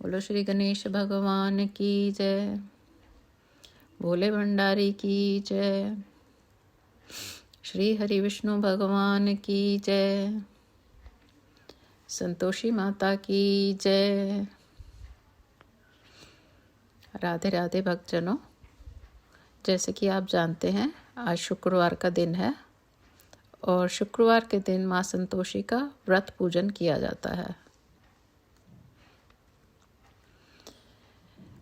बोलो श्री गणेश भगवान की जय। भोले भंडारी की जय। श्री हरि विष्णु भगवान की जय। संतोषी माता की जय। राधे राधे भक्तजनों, जैसे कि आप जानते हैं आज शुक्रवार का दिन है और शुक्रवार के दिन माँ संतोषी का व्रत पूजन किया जाता है।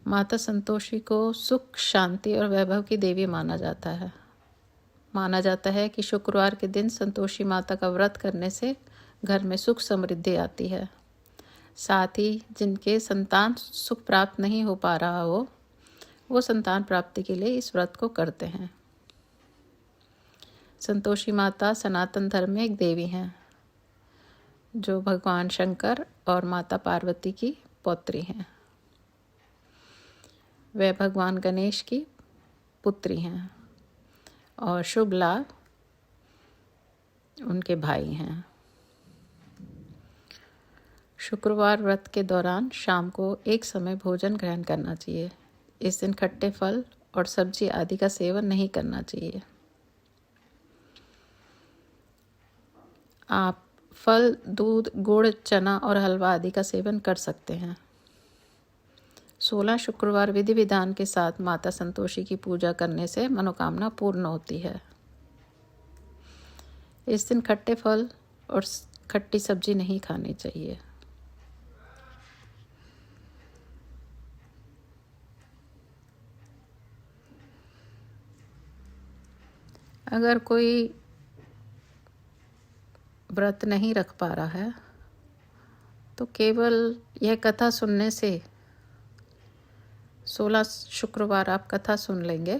माता संतोषी को सुख, शांति और वैभव की देवी माना जाता है। माना जाता है कि शुक्रवार के दिन संतोषी माता का व्रत करने से घर में सुख समृद्धि आती है। साथ ही जिनके संतान सुख प्राप्त नहीं हो पा रहा हो, वो संतान प्राप्ति के लिए इस व्रत को करते हैं। संतोषी माता सनातन धर्म में एक देवी हैं, जो भगवान शंकर और माता पार्वती की पौत्री हैं। वे भगवान गणेश की पुत्री हैं और शुभ लाभ उनके भाई हैं। शुक्रवार व्रत के दौरान शाम को एक समय भोजन ग्रहण करना चाहिए। इस दिन खट्टे फल और सब्जी आदि का सेवन नहीं करना चाहिए। आप फल, दूध, गुड़, चना और हलवा आदि का सेवन कर सकते हैं। 16 शुक्रवार विधि विधान के साथ माता संतोषी की पूजा करने से मनोकामना पूर्ण होती है। इस दिन खट्टे फल और खट्टी सब्जी नहीं खानी चाहिए। अगर कोई व्रत नहीं रख पा रहा है तो केवल यह कथा सुनने से 16 शुक्रवार आप कथा सुन लेंगे,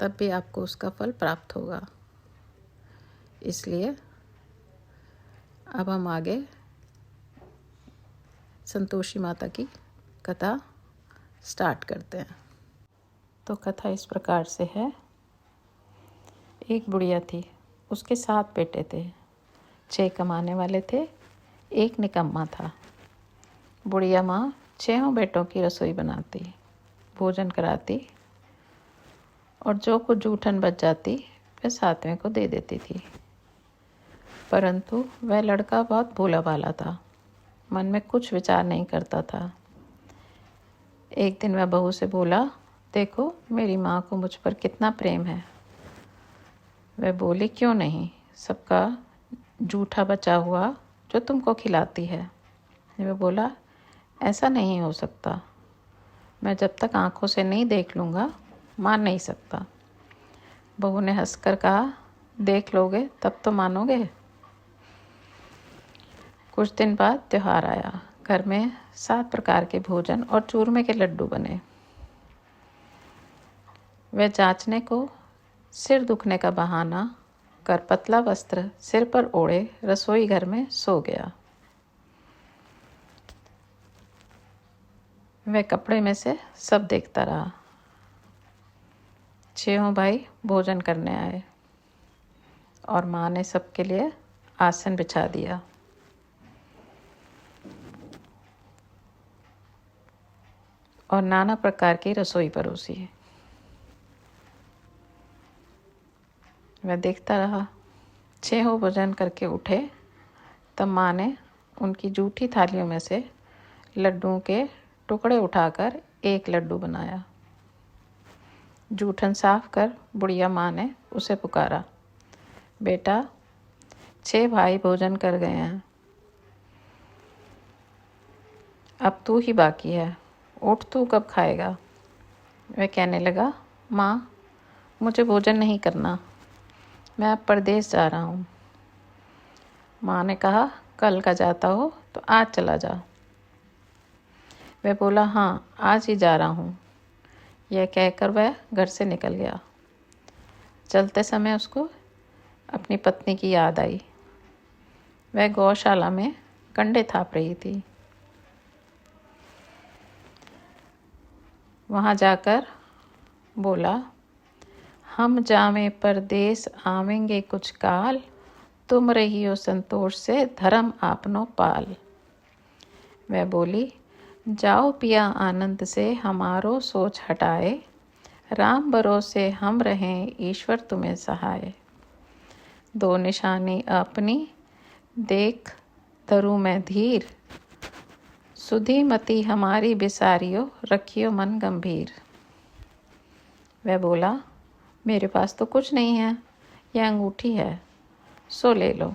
तब भी आपको उसका फल प्राप्त होगा। इसलिए अब हम आगे संतोषी माता की कथा स्टार्ट करते हैं। तो कथा इस प्रकार से है। एक बुढ़िया थी, उसके 7 बेटे थे। 6 कमाने वाले थे, एक निकम्मा था। बुढ़िया माँ 6 बेटों की रसोई बनाती, भोजन कराती और जो कुछ जूठन बच जाती वह 7वें को दे देती थी। परंतु वह लड़का बहुत भोला भाला था, मन में कुछ विचार नहीं करता था। एक दिन वह बहू से बोला, देखो मेरी माँ को मुझ पर कितना प्रेम है। वह बोली, क्यों नहीं, सबका जूठा बचा हुआ जो तुमको खिलाती है। वह बोला, ऐसा नहीं हो सकता, मैं जब तक आंखों से नहीं देख लूँगा मान नहीं सकता। बहू ने हंसकर कहा, देख लोगे तब तो मानोगे। कुछ दिन बाद त्योहार आया। घर में 7 प्रकार के भोजन और चूरमे के लड्डू बने। वह जांचने को सिर दुखने का बहाना कर पतला वस्त्र सिर पर ओढ़े रसोई घर में सो गया। वह कपड़े में से सब देखता रहा। 6 भाई भोजन करने आए और माँ ने सबके लिए आसन बिछा दिया। और नाना प्रकार की रसोई परोसी। वह देखता रहा। 6 भोजन करके उठे तब माँ ने उनकी जूठी थालियों में से लड्डुओं के टुकड़े उठाकर एक लड्डू बनाया। जूठन साफ कर बुढ़िया माँ ने उसे पुकारा, बेटा 6 भाई भोजन कर गए हैं, अब तू ही बाकी है, उठ तू कब खाएगा। वह कहने लगा, माँ मुझे भोजन नहीं करना, मैं अब परदेश जा रहा हूँ। माँ ने कहा, कल का जाता हो तो आज चला जा। वह बोला, हाँ आज ही जा रहा हूँ। यह कहकर वह घर से निकल गया। चलते समय उसको अपनी पत्नी की याद आई। वह गौशाला में कंडे थाप रही थी। वहाँ जाकर बोला, हम जावे परदेस आवेंगे कुछ काल, तुम रहियो संतोष से धर्म आपनो पाल। वह बोली, जाओ पिया आनंद से हमारो सोच हटाए, राम भरोसे हम रहें ईश्वर तुम्हें सहाय। दो निशानी अपनी देख धरूं मैं धीर, सुधी मति हमारी बिसारियो रखियो मन गंभीर। वह बोला, मेरे पास तो कुछ नहीं है, यह अंगूठी है, सो ले लो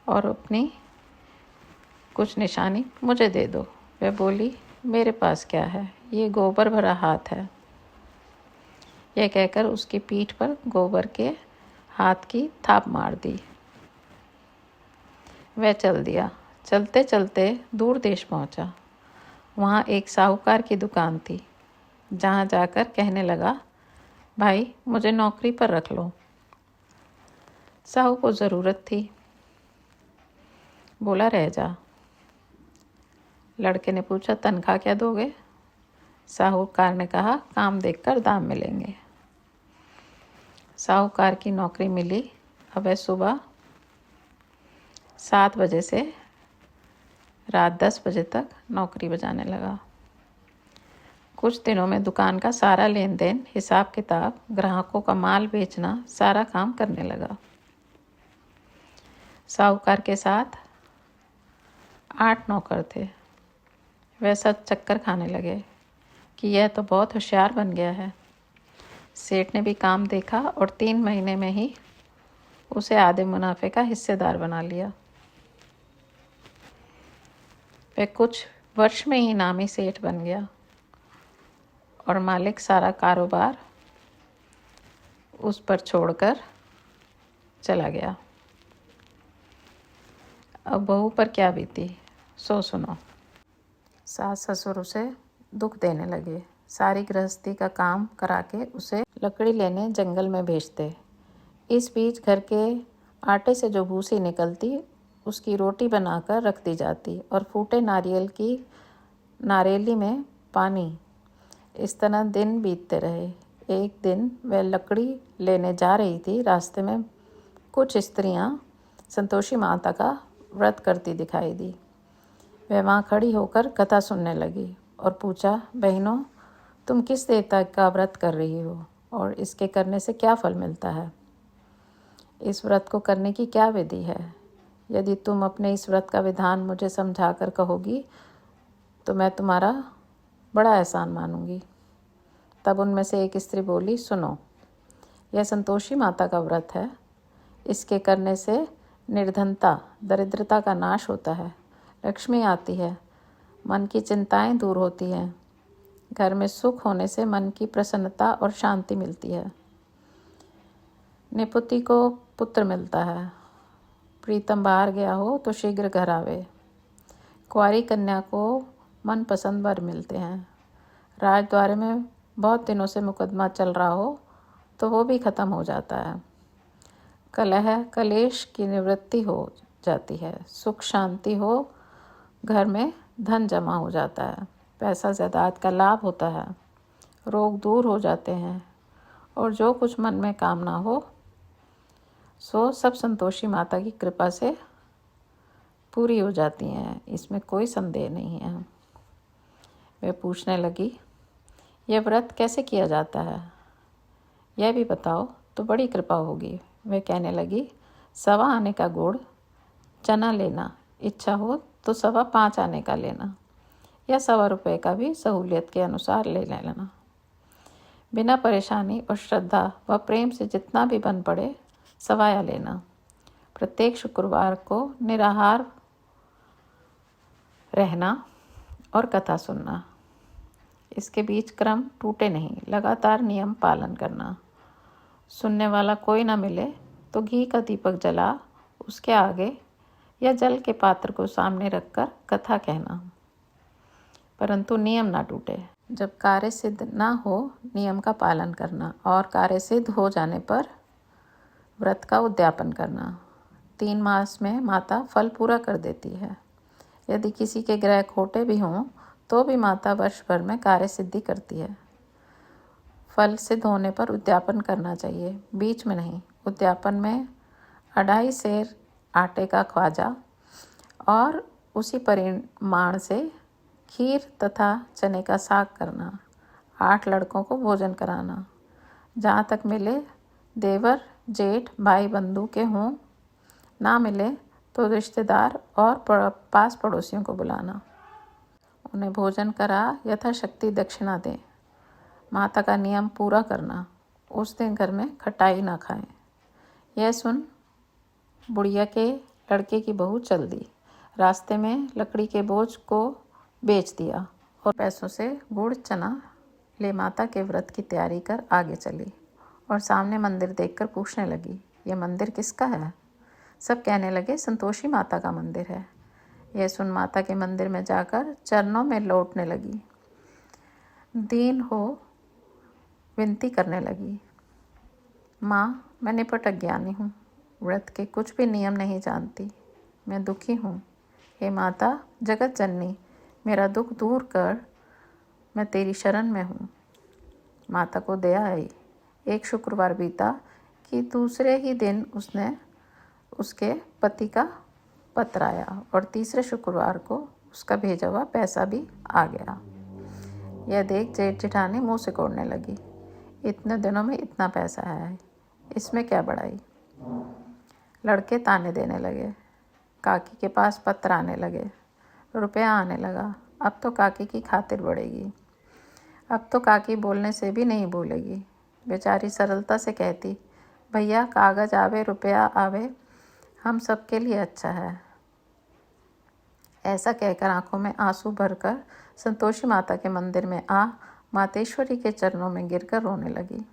और अपनी कुछ निशानी मुझे दे दो। वह बोली, मेरे पास क्या है, ये गोबर भरा हाथ है। यह कहकर उसकी पीठ पर गोबर के हाथ की थाप मार दी। वह चल दिया। चलते चलते दूर देश पहुंचा। वहाँ एक साहूकार की दुकान थी, जहाँ जाकर कहने लगा, भाई मुझे नौकरी पर रख लो। साहू को ज़रूरत थी, बोला रह जा। लड़के ने पूछा, तनख्वाह क्या दोगे? साहूकार ने कहा, काम देखकर दाम मिलेंगे। साहूकार की नौकरी मिली। अब वह सुबह 7 बजे से रात 10 बजे तक नौकरी बजाने लगा। कुछ दिनों में दुकान का सारा लेन देन, हिसाब किताब, ग्राहकों का माल बेचना, सारा काम करने लगा। साहूकार के साथ 8 नौकर थे। वह सब चक्कर खाने लगे कि यह तो बहुत होशियार बन गया है। सेठ ने भी काम देखा और 3 महीने में ही उसे आधे मुनाफे का हिस्सेदार बना लिया। वह कुछ वर्ष में ही नामी सेठ बन गया और मालिक सारा कारोबार उस पर छोड़कर चला गया। अब बहू पर क्या बीती, सो सुनो। सास ससुर उसे दुख देने लगे। सारी गृहस्थी का काम करा के उसे लकड़ी लेने जंगल में भेजते। इस बीच घर के आटे से जो भूसी निकलती, उसकी रोटी बनाकर रख दी जाती और फूटे नारियल की नारेली में पानी। इस तरह दिन बीतते रहे। एक दिन वह लकड़ी लेने जा रही थी। रास्ते में कुछ स्त्रियां संतोषी माता का व्रत करती दिखाई दी। वह वहाँ खड़ी होकर कथा सुनने लगी और पूछा, बहनों, तुम किस देवता का व्रत कर रही हो और इसके करने से क्या फल मिलता है? इस व्रत को करने की क्या विधि है? यदि तुम अपने इस व्रत का विधान मुझे समझाकर कहोगी तो मैं तुम्हारा बड़ा एहसान मानूंगी। तब उनमें से एक स्त्री बोली, सुनो, यह संतोषी माता का व्रत है। इसके करने से निर्धनता, दरिद्रता का नाश होता है, लक्ष्मी आती है, मन की चिंताएं दूर होती हैं, घर में सुख होने से मन की प्रसन्नता और शांति मिलती है, निपुति को पुत्र मिलता है, प्रीतम बाहर गया हो तो शीघ्र घर आवे, कुंवारी कन्या को मनपसंद वर मिलते हैं, राजद्वार में बहुत दिनों से मुकदमा चल रहा हो तो वो भी खत्म हो जाता है, कलह कलेश की निवृत्ति हो जाती है, सुख शांति हो, घर में धन जमा हो जाता है, पैसा ज़ायदाद का लाभ होता है, रोग दूर हो जाते हैं और जो कुछ मन में कामना हो सो सब संतोषी माता की कृपा से पूरी हो जाती हैं। इसमें कोई संदेह नहीं है। वे पूछने लगी, यह व्रत कैसे किया जाता है, यह भी बताओ तो बड़ी कृपा होगी। वे कहने लगी, 1.25 आने का गुड़ चना लेना, इच्छा हो तो 5.25 आने का लेना या 1.25 रुपये का भी सहूलियत के अनुसार ले लेना। बिना परेशानी और श्रद्धा व प्रेम से जितना भी बन पड़े सवाया लेना। प्रत्येक शुक्रवार को निराहार रहना और कथा सुनना। इसके बीच क्रम टूटे नहीं, लगातार नियम पालन करना। सुनने वाला कोई ना मिले तो घी का दीपक जला उसके आगे या जल के पात्र को सामने रखकर कथा कहना, परंतु नियम ना टूटे। जब कार्य सिद्ध ना हो, नियम का पालन करना और कार्य सिद्ध हो जाने पर व्रत का उद्यापन करना। 3 मास में माता फल पूरा कर देती है। यदि किसी के ग्रह खोटे भी हों तो भी माता वर्ष भर में कार्य सिद्धि करती है। फल सिद्ध होने पर उद्यापन करना चाहिए, बीच में नहीं। उद्यापन में 2.5 सेर आटे का ख्वाजा और उसी परिमाण से खीर तथा चने का साग करना, 8 लड़कों को भोजन कराना, जहाँ तक मिले देवर जेठ भाई बंधु के हों, ना मिले तो रिश्तेदार और पास पड़ोसियों को बुलाना, उन्हें भोजन करा यथाशक्ति दक्षिणा दें। माता का नियम पूरा करना, उस दिन घर में खटाई ना खाएं। यह सुन बुढ़िया के लड़के की बहू चल दी। रास्ते में लकड़ी के बोझ को बेच दिया और पैसों से गुड़ चना ले माता के व्रत की तैयारी कर आगे चली और सामने मंदिर देखकर पूछने लगी, यह मंदिर किसका है? सब कहने लगे, संतोषी माता का मंदिर है। यह सुन माता के मंदिर में जाकर चरणों में लौटने लगी, दीन हो विनती करने लगी, माँ मैं निपट अज्ञानी हूँ, व्रत के कुछ भी नियम नहीं जानती, मैं दुखी हूँ। हे माता जगत जननी, मेरा दुख दूर कर, मैं तेरी शरण में हूँ। माता को दया आई। एक शुक्रवार बीता कि दूसरे ही दिन उसके पति का पत्र आया और तीसरे शुक्रवार को उसका भेजा हुआ पैसा भी आ गया। यह देख जेठ जेठानी मुँह सिकोड़ने लगी, इतने दिनों में इतना पैसा आया है, इसमें क्या बड़ाई। लड़के ताने देने लगे, काकी के पास पत्र आने लगे, रुपया आने लगा, अब तो काकी की खातिर बढ़ेगी, अब तो काकी बोलने से भी नहीं भूलेगी। बेचारी सरलता से कहती, भैया कागज आवे रुपया आवे, हम सबके लिए अच्छा है। ऐसा कहकर आंखों में आंसू भरकर संतोषी माता के मंदिर में आ मातेश्वरी के चरणों में गिरकर रोने लगी।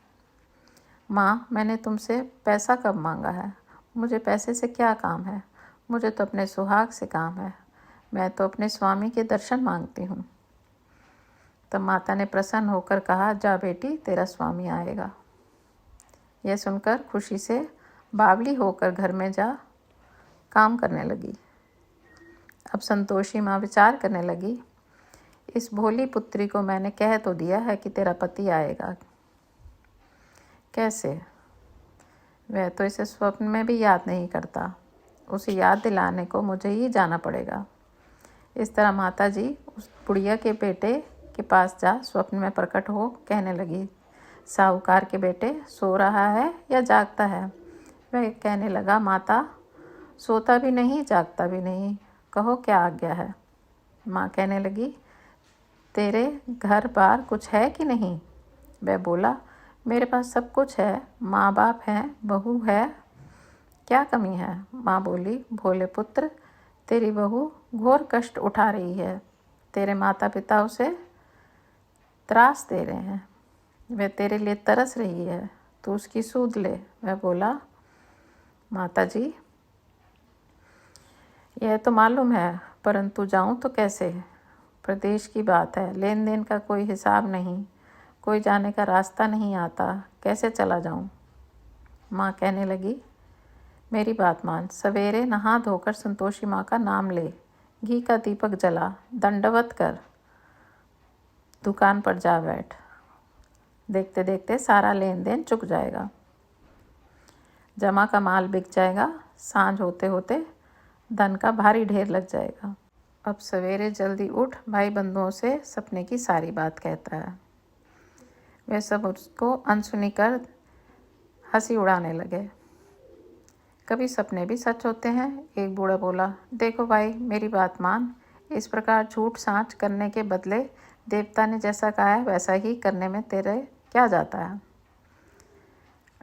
माँ मैंने तुमसे पैसा कब मांगा है? मुझे पैसे से क्या काम है? मुझे तो अपने सुहाग से काम है, मैं तो अपने स्वामी के दर्शन मांगती हूँ। तब माता ने प्रसन्न होकर कहा, जा बेटी तेरा स्वामी आएगा। यह सुनकर खुशी से बावली होकर घर में जा काम करने लगी। अब संतोषी माँ विचार करने लगी, इस भोली पुत्री को मैंने कह तो दिया है कि तेरा पति आएगा, कैसे? वह तो इसे स्वप्न में भी याद नहीं करता, उसे याद दिलाने को मुझे ही जाना पड़ेगा। इस तरह माता जी उस बुढ़िया के बेटे के पास जा स्वप्न में प्रकट हो कहने लगी, साहूकार के बेटे सो रहा है या जागता है? वह कहने लगा, माता सोता भी नहीं जागता भी नहीं, कहो क्या आज्ञा है। माँ कहने लगी, तेरे घर बार कुछ है कि नहीं? वह बोला, मेरे पास सब कुछ है, माँ बाप हैं, बहू है, क्या कमी है? माँ बोली, भोले पुत्र तेरी बहू घोर कष्ट उठा रही है, तेरे माता पिता उसे त्रास दे रहे हैं, वह तेरे लिए तरस रही है, तू उसकी सूध ले। वह बोला, माता जी यह तो मालूम है, परंतु जाऊं तो कैसे? प्रदेश की बात है, लेन देन का कोई हिसाब नहीं, कोई जाने का रास्ता नहीं आता, कैसे चला जाऊं? माँ कहने लगी, मेरी बात मान, सवेरे नहा धोकर संतोषी माँ का नाम ले, घी का दीपक जला, दंडवत कर, दुकान पर जा बैठ, देखते देखते सारा लेन देन चुक जाएगा, जमा का माल बिक जाएगा, सांझ होते होते धन का भारी ढेर लग जाएगा। अब सवेरे जल्दी उठ, भाई बंधुओं से सपने की सारी बात कहता है। वे सब उसको अनसुनी कर हंसी उड़ाने लगे। कभी सपने भी सच होते हैं। एक बूढ़ा बोला, देखो भाई मेरी बात मान, इस प्रकार झूठ साँच करने के बदले देवता ने जैसा कहा है वैसा ही करने में तेरे क्या जाता है।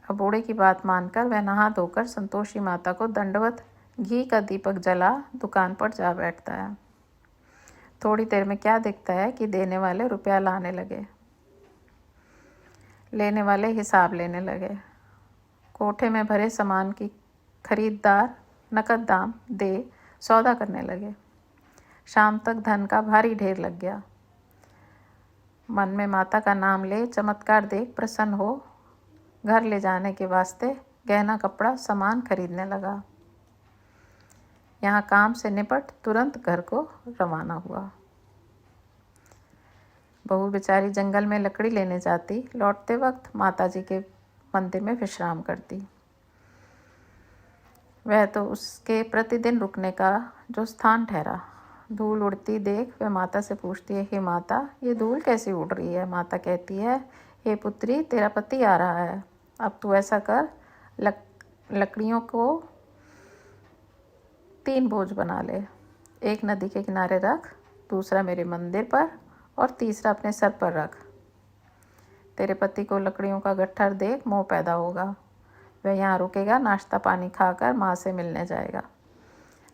अब बूढ़े की बात मानकर वह नहा धोकर संतोषी माता को दंडवत घी का दीपक जला दुकान पर जा बैठता है। थोड़ी देर में क्या दिखता है कि देने वाले रुपया लाने लगे, लेने वाले हिसाब लेने लगे। कोठे में भरे सामान की खरीददार नकद दाम दे सौदा करने लगे। शाम तक धन का भारी ढेर लग गया। मन में माता का नाम ले चमत्कार देख प्रसन्न हो घर ले जाने के वास्ते गहना कपड़ा सामान खरीदने लगा। यहाँ काम से निपट तुरंत घर को रवाना हुआ। बहू बेचारी जंगल में लकड़ी लेने जाती, लौटते वक्त माताजी के मंदिर में विश्राम करती। वह तो उसके प्रतिदिन रुकने का जो स्थान ठहरा। धूल उड़ती देख वह माता से पूछती है, हे माता, ये धूल कैसी उड़ रही है? माता कहती है, हे पुत्री, तेरा पति आ रहा है। अब तू ऐसा कर, लकड़ियों को 3 बोझ बना ले। एक नदी के किनारे रख, दूसरा मेरे मंदिर पर और तीसरा अपने सर पर रख। तेरे पति को लकड़ियों का गट्ठर देख मोह पैदा होगा। वह यहाँ रुकेगा, नाश्ता पानी खाकर माँ से मिलने जाएगा।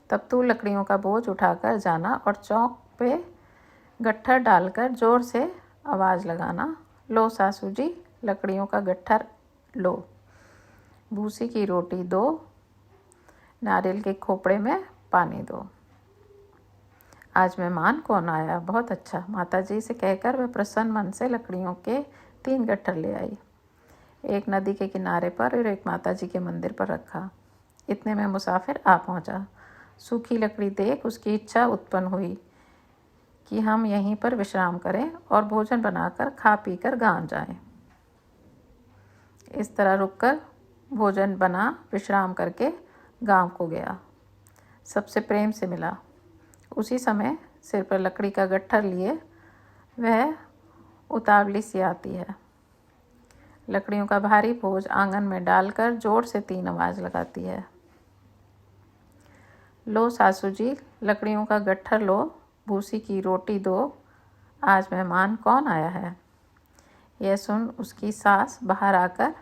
तब तू लकड़ियों का बोझ उठाकर जाना और चौक पे गट्ठर डालकर जोर से आवाज़ लगाना, लो सासू जी, लकड़ियों का गट्ठर लो, भूसी की रोटी दो, नारियल के खोपड़े में पानी दो। आज मेहमान कौन आया? बहुत अच्छा। माता जी से कहकर वह प्रसन्न मन से लकड़ियों के 3 गट्ठर ले आई। एक नदी के किनारे पर और एक माता जी के मंदिर पर रखा। इतने में मुसाफिर आ पहुंचा। सूखी लकड़ी देख उसकी इच्छा उत्पन्न हुई कि हम यहीं पर विश्राम करें और भोजन बनाकर खा पी कर गांव जाएं। इस तरह रुककर भोजन बना, विश्राम करके गांव को गया। सबसे प्रेम से मिला। उसी समय सिर पर लकड़ी का गट्ठर लिए वह उतावली सी आती है। लकड़ियों का भारी बोझ आंगन में डालकर जोर से 3 आवाज़ लगाती है, लो सासू जी, लकड़ियों का गट्ठर लो, भूसी की रोटी दो, आज मेहमान कौन आया है? यह सुन उसकी सास बाहर आकर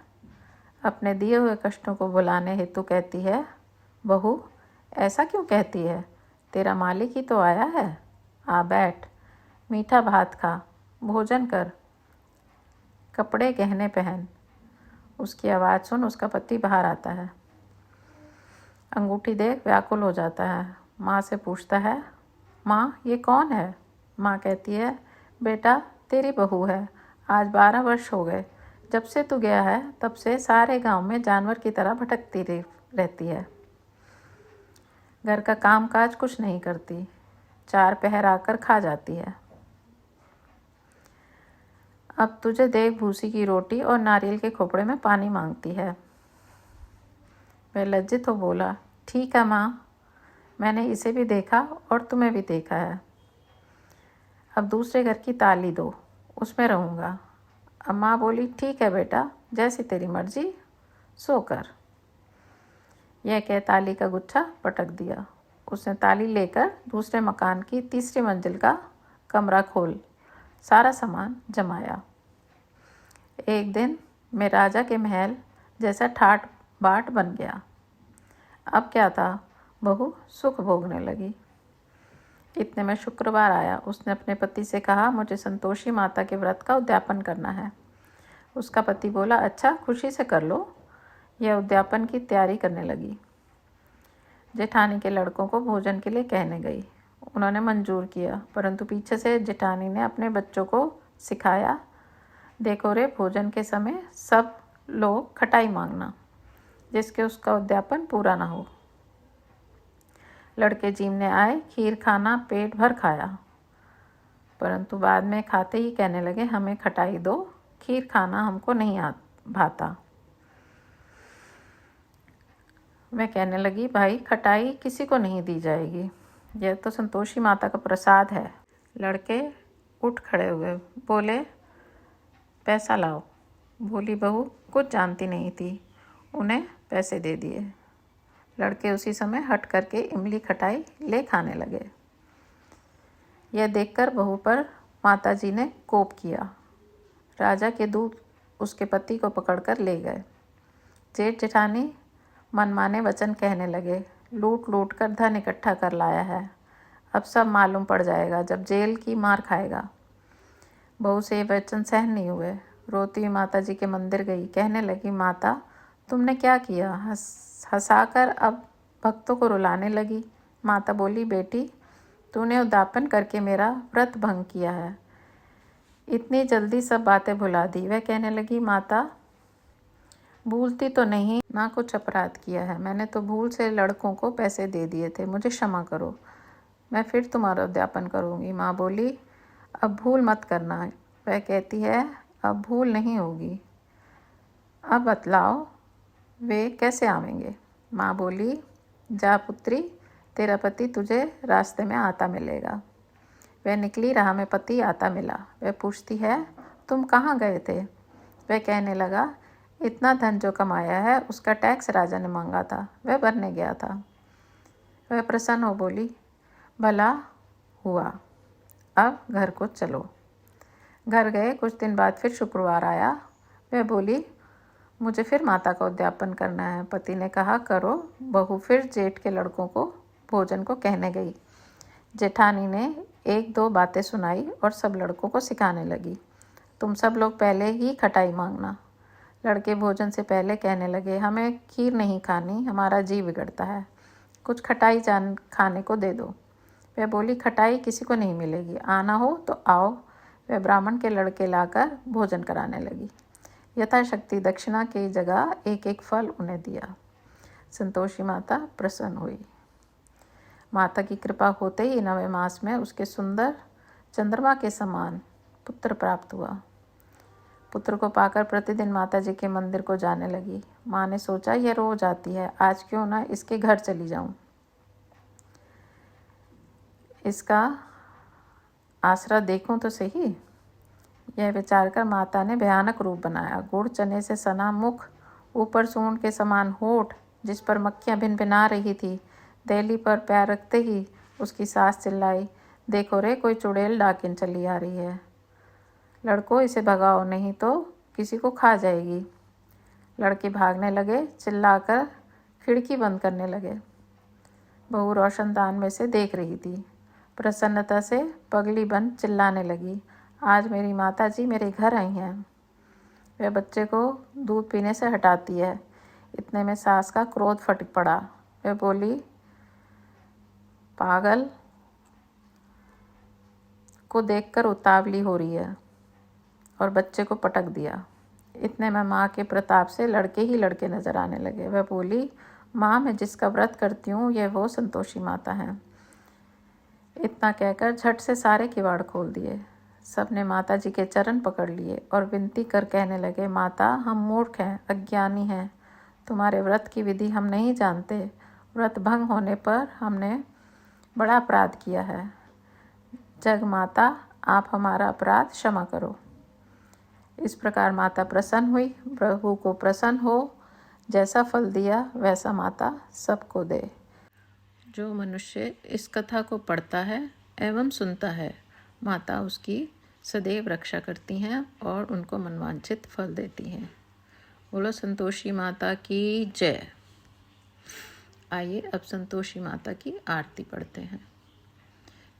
अपने दिए हुए कष्टों को भुलाने हेतु कहती है, बहू, ऐसा क्यों कहती है? तेरा मालिक ही तो आया है। आ बैठ, मीठा भात खा, भोजन कर, कपड़े गहने पहन। उसकी आवाज़ सुन उसका पति बाहर आता है। अंगूठी देख व्याकुल हो जाता है। माँ से पूछता है, माँ, ये कौन है? माँ कहती है, बेटा, तेरी बहू है। आज 12 वर्ष हो गए। जब से तू गया है तब से सारे गांव में जानवर की तरह भटकती रहती है। घर का काम काज कुछ नहीं करती, 4 पहर आकर खा जाती है। अब तुझे देख भूसी की रोटी और नारियल के खोपड़े में पानी मांगती है। वह लज्जित हो बोला, ठीक है माँ, मैंने इसे भी देखा और तुम्हें भी देखा है। अब दूसरे घर की ताली दो, उसमें रहूँगा। अब माँ बोली, ठीक है बेटा, जैसी तेरी मर्जी, सो कर। यह कह ताली का गुच्छा पटक दिया। उसने ताली लेकर दूसरे मकान की 3री मंजिल का कमरा खोल सारा सामान जमाया। एक दिन मैं राजा के महल जैसा ठाट बाट बन गया। अब क्या था, बहू सुख भोगने लगी। इतने में शुक्रवार आया। उसने अपने पति से कहा, मुझे संतोषी माता के व्रत का उद्यापन करना है। उसका पति बोला, अच्छा, खुशी से कर लो। यह उद्यापन की तैयारी करने लगी। जेठानी के लड़कों को भोजन के लिए कहने गई। उन्होंने मंजूर किया, परंतु पीछे से जेठानी ने अपने बच्चों को सिखाया, देखो रे, भोजन के समय सब लोग खटाई मांगना, जिसके उसका उद्यापन पूरा ना हो। लड़के जीमने आए, खीर खाना पेट भर खाया, परंतु बाद में खाते ही कहने लगे, हमें खटाई दो, खीर खाना हमको नहीं भाता। मैं कहने लगी, भाई, खटाई किसी को नहीं दी जाएगी, यह तो संतोषी माता का प्रसाद है। लड़के उठ खड़े हुए, बोले, पैसा लाओ। भोली बहू कुछ जानती नहीं थी, उन्हें पैसे दे दिए। लड़के उसी समय हट करके इमली खटाई ले खाने लगे। यह देखकर बहू पर माताजी ने कोप किया। राजा के दूत उसके पति को पकड़कर ले गए। जेठ जेठानी मनमाने वचन कहने लगे, लूट लूट कर धन इकट्ठा कर लाया है, अब सब मालूम पड़ जाएगा जब जेल की मार खाएगा। बहू से ये वचन सहन नहीं हुए। रोती हुई माता जी के मंदिर गई। कहने लगी, माता, तुमने क्या किया? हंसाकर अब भक्तों को रुलाने लगी। माता बोली, बेटी, तूने उद्यापन करके मेरा व्रत भंग किया है, इतनी जल्दी सब बातें भुला दी। वह कहने लगी, माता, भूलती तो नहीं, ना कुछ अपराध किया है, मैंने तो भूल से लड़कों को पैसे दे दिए थे, मुझे क्षमा करो, मैं फिर तुम्हारा उद्यापन करूँगी। माँ बोली, अब भूल मत करना। वह कहती है, अब भूल नहीं होगी, अब बतलाओ वे कैसे आवेंगे। माँ बोली, जा पुत्री, तेरा पति तुझे रास्ते में आता मिलेगा। वह निकली राह में पति आता मिला। वह पूछती है, तुम कहाँ गए थे? वह कहने लगा, इतना धन जो कमाया है उसका टैक्स राजा ने मांगा था, वह भरने गया था। वह प्रसन्न हो बोली, भला हुआ, अब घर को चलो। घर गए। कुछ दिन बाद फिर शुक्रवार आया। वह बोली, मुझे फिर माता का उद्यापन करना है। पति ने कहा, करो। बहू फिर जेठ के लड़कों को भोजन को कहने गई। जेठानी ने एक दो बातें सुनाई और सब लड़कों को सिखाने लगी, तुम सब लोग पहले ही खटाई मांगना। लड़के भोजन से पहले कहने लगे, हमें खीर नहीं खानी, हमारा जी बिगड़ता है, कुछ खटाई खाने को दे दो। वह बोली, खटाई किसी को नहीं मिलेगी, आना हो तो आओ। वह ब्राह्मण के लड़के लाकर भोजन कराने लगी। यथाशक्ति दक्षिणा की जगह एक एक फल उन्हें दिया। संतोषी माता प्रसन्न हुई। माता की कृपा होते ही 9वें मास में उसके सुंदर चंद्रमा के समान पुत्र प्राप्त हुआ। पुत्र को पाकर प्रतिदिन माता जी के मंदिर को जाने लगी। माँ ने सोचा, यह रोज आती है, आज क्यों ना इसके घर चली जाऊं, इसका आसरा देखूं तो सही। यह विचार कर माता ने भयानक रूप बनाया। गुड़ चने से सना मुख, ऊपर सूंड के समान होठ, जिस पर मक्खियां भिनभिना रही थी। दहली पर पैर रखते ही उसकी सास चिल्लाई, देखो रे, कोई चुड़ैल डाकिन चली आ रही है, लड़कों इसे भगाओ, नहीं तो किसी को खा जाएगी। लड़के भागने लगे, चिल्लाकर खिड़की बंद करने लगे। बहू रोशनदान में से देख रही थी। प्रसन्नता से पगली बंद चिल्लाने लगी, आज मेरी माता जी मेरे घर आई हैं। वह बच्चे को दूध पीने से हटाती है। इतने में सास का क्रोध फट पड़ा। वह बोली, पागल को देखकर उतावली हो रही है, और बच्चे को पटक दिया। इतने में माँ के प्रताप से लड़के ही लड़के नजर आने लगे। वह बोली, माँ, मैं जिसका व्रत करती हूँ यह वो संतोषी माता है। इतना कहकर झट से सारे किवाड़ खोल दिए। सबने माता जी के चरण पकड़ लिए और विनती कर कहने लगे, माता, हम मूर्ख हैं, अज्ञानी हैं, तुम्हारे व्रत की विधि हम नहीं जानते। व्रत भंग होने पर हमने बड़ा अपराध किया है। जग माता, आप हमारा अपराध क्षमा करो। इस प्रकार माता प्रसन्न हुई। प्रभु को प्रसन्न हो, जैसा फल दिया वैसा माता सबको दे। जो मनुष्य इस कथा को पढ़ता है एवं सुनता है, माता उसकी सदैव रक्षा करती हैं और उनको मनवांछित फल देती हैं। बोलो संतोषी माता की जय। आइए अब संतोषी माता की आरती पढ़ते हैं।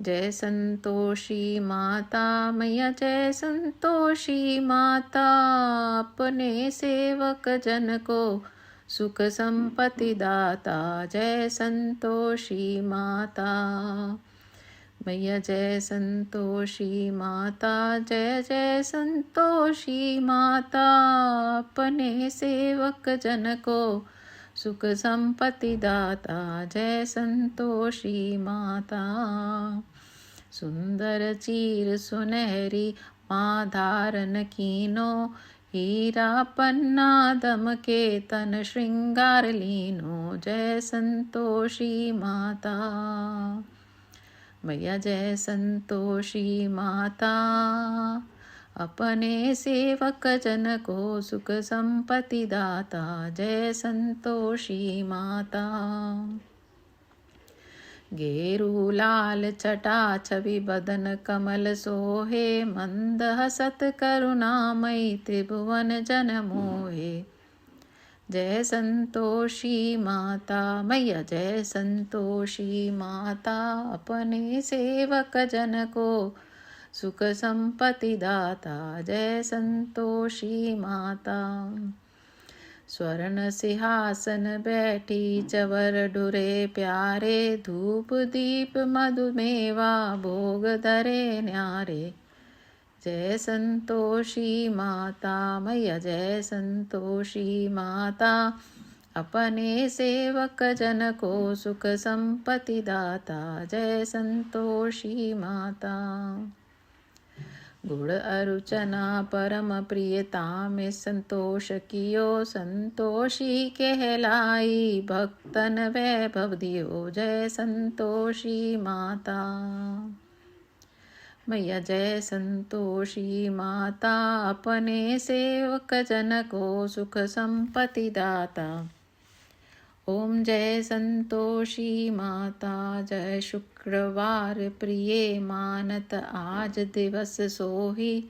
जय संतोषी माता मैया, जय संतोषी माता, अपने सेवक जन को सुख संपत्ति दाता। जय संतोषी माता मैया, जय संतोषी माता, जय जय संतोषी माता, अपने सेवक जन को सुख संपत्ति दाता। जय संतोषी माता। सुंदर चीर सुनहरी माँ धारण कीनो, हीरा पन्ना दम के तन श्रृंगार लीनो। जय संतोषी माता मैया, जय संतोषी माता, अपने सेवक जन को सुख संपत्ति दाता। जय संतोषी माता। गेरू लाल छटा छवि बदन कमल सोहे, मंद हसत करुणामयी त्रिभुवन जन मोहे। जय संतोषी माता मैया, जय संतोषी माता, अपने सेवक जन को सुख संपत्ति दाता। जय संतोषी माता। स्वर्ण सिंहासन बैठी चवर डुरे प्यारे, धूप दीप मधुमेवा भोग धरे न्यारे। जय संतोषी माता मैया, जय संतोषी माता, अपने सेवक जन को सुख संपत्ति दाता। जय संतोषी माता। गुण अरुचना परम प्रियता में संतोष कियो, संतोषी कहलाई भक्तन वैभव दियो। जय संतोषी माता मैया, जय संतोषी माता, अपने सेवक जन को सुख संपत्ति दाता। ओम जय संतोषी माता, जय शुक्रवार प्रिय मानत आज दिवस सोही।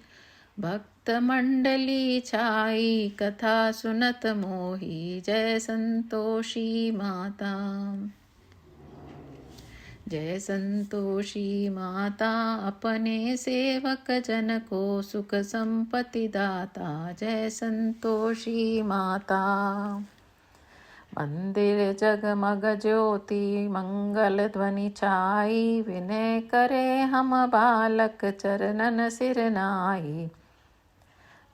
भक्त मंडली छाई कथा सुनत मोही। जय संतोषी माता, जय संतोषी माता, अपने सेवक जन को सुख संपत्ति दाता। जय संतोषी माता। मंदिर जगमग ज्योति मंगल ध्वनि छाई, विनय करे हम बालक चरणन सिर नाई।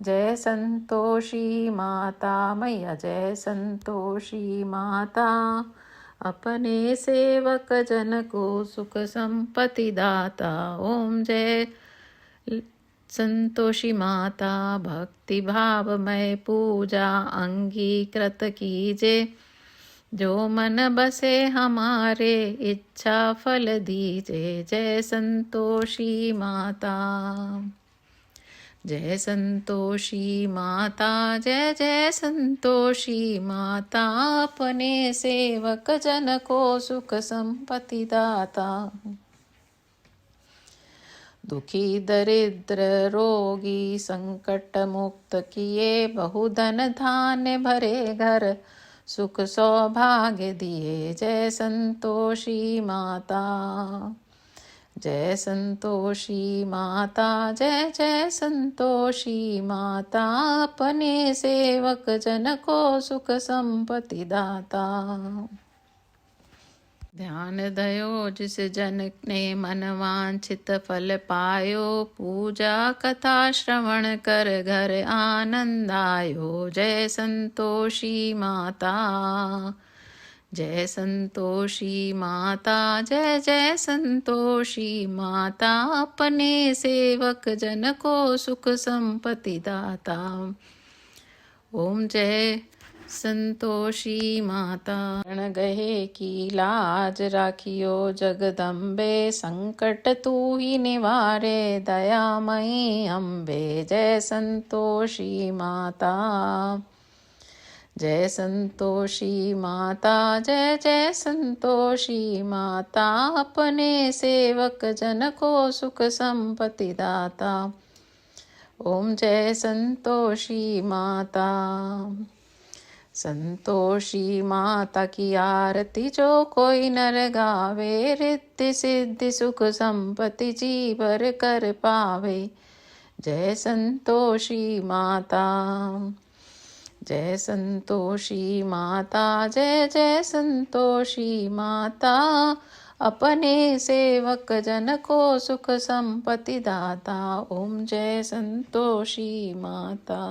जय संतोषी माता मैया, जय संतोषी माता, अपने सेवक जन को सुख संपत्ति दाता। ओम जय संतोषी माता, भक्ति भाव में पूजा अंगीकृत कीजे। जो मन बसे हमारे इच्छा फल दीजे। जय संतोषी माता, जय संतोषी माता, जय जय संतोषी माता, अपने सेवक जन को सुख संपत्ति दाता। दुखी दरिद्र रोगी संकट मुक्त किए, बहुधन धान्य भरे घर सुख सौभाग्य दिए। जय संतोषी माता, जय संतोषी माता, जय जय संतोषी माता, अपने सेवक जन को सुख संपत्ति दाता। ध्यान दयो जिस जन ने मन वांछित फल पायो, पूजा कथा श्रवण कर घर आनंद आयो। जय संतोषी माता, जय संतोषी माता, जय जय संतोषी माता, अपने सेवक जन को सुख संपत्ति दाता। ओम जय संतोषी माता। शरण गहे की लाज राखियो जगदम्बे, संकट तू ही निवारे दयामयी अम्बे। जय संतोषी माता, जय संतोषी माता, जय जय संतोषी माता, अपने सेवक जन को सुख संपत्ति दाता। ओम जय संतोषी माता। संतोषी माता की आरती जो कोई नर गावे, रिद्धि सिद्धि सुख संपत्ति जी भर कर पावे। जय संतोषी माता, जय संतोषी माता, जय जय संतोषी माता, अपने सेवक जन को सुख संपत्ति दाता। ओम जय संतोषी माता।